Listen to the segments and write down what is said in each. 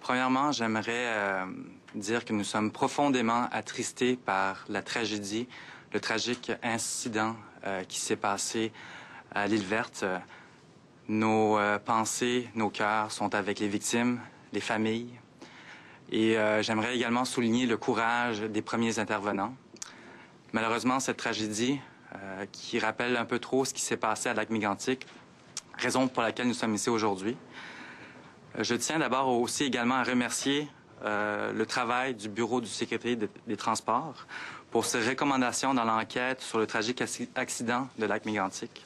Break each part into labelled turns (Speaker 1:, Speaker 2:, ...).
Speaker 1: Premièrement, j'aimerais dire que nous sommes profondément attristés par la tragédie, le tragique incident qui s'est passé à l'île Verte. Nos pensées, nos cœurs sont avec les victimes, les familles. Et j'aimerais également souligner le courage des premiers intervenants. Malheureusement, cette tragédie, qui rappelle un peu trop ce qui s'est passé à Lac-Mégantic, raison pour laquelle nous sommes ici aujourd'hui. Je tiens d'abord aussi également à remercier le travail du Bureau du secrétaire des Transports pour ses recommandations dans l'enquête sur le tragique accident de Lac-Mégantic.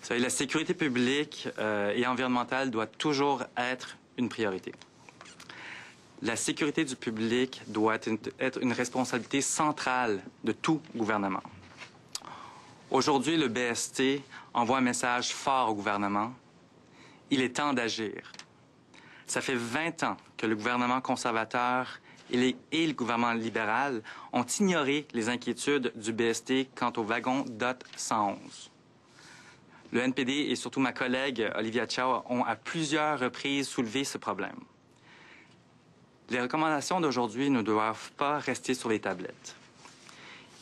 Speaker 1: Vous savez, la sécurité publique et environnementale doit toujours être une priorité. La sécurité du public doit être une responsabilité centrale de tout gouvernement. Aujourd'hui, le BST envoie un message fort au gouvernement. Il est temps d'agir. Ça fait 20 ans que le gouvernement conservateur et le gouvernement libéral ont ignoré les inquiétudes du BST quant au wagon DOT 111. Le NPD et surtout ma collègue Olivia Chow ont à plusieurs reprises soulevé ce problème. Les recommandations d'aujourd'hui ne doivent pas rester sur les tablettes.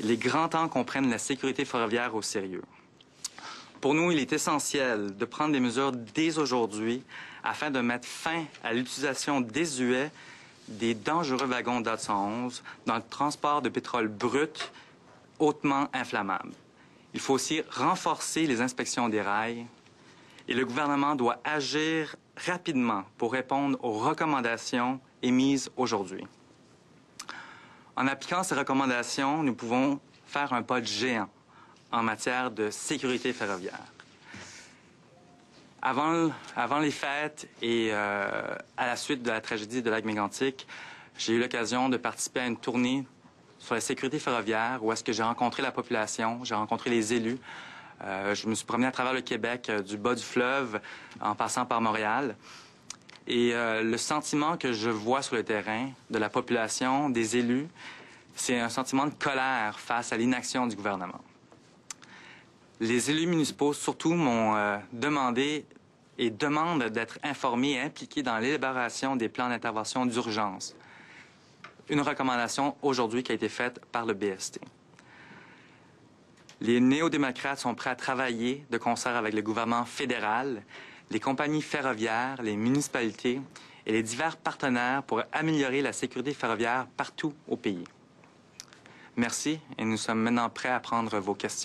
Speaker 1: Il est grand temps qu'on prenne la sécurité ferroviaire au sérieux. Pour nous, il est essentiel de prendre des mesures dès aujourd'hui afin de mettre fin à l'utilisation désuète des dangereux wagons DOT 111 dans le transport de pétrole brut hautement inflammable. Il faut aussi renforcer les inspections des rails et le gouvernement doit agir rapidement pour répondre aux recommandations émises aujourd'hui. En appliquant ces recommandations, nous pouvons faire un pas de géant en matière de sécurité ferroviaire. Avant les fêtes et à la suite de la tragédie de Lac-Mégantic, j'ai eu l'occasion de participer à une tournée sur la sécurité ferroviaire où est-ce que j'ai rencontré la population, j'ai rencontré les élus. Je me suis promené à travers le Québec, du bas du fleuve, en passant par Montréal. Et le sentiment que je vois sur le terrain de la population, des élus, c'est un sentiment de colère face à l'inaction du gouvernement. Les élus municipaux, surtout, m'ont demandé et demandent d'être informés et impliqués dans l'élaboration des plans d'intervention d'urgence. Une recommandation aujourd'hui qui a été faite par le BST. Les néo-démocrates sont prêts à travailler de concert avec le gouvernement fédéral, les compagnies ferroviaires, les municipalités et les divers partenaires pour améliorer la sécurité ferroviaire partout au pays. Merci et nous sommes maintenant prêts à prendre vos questions.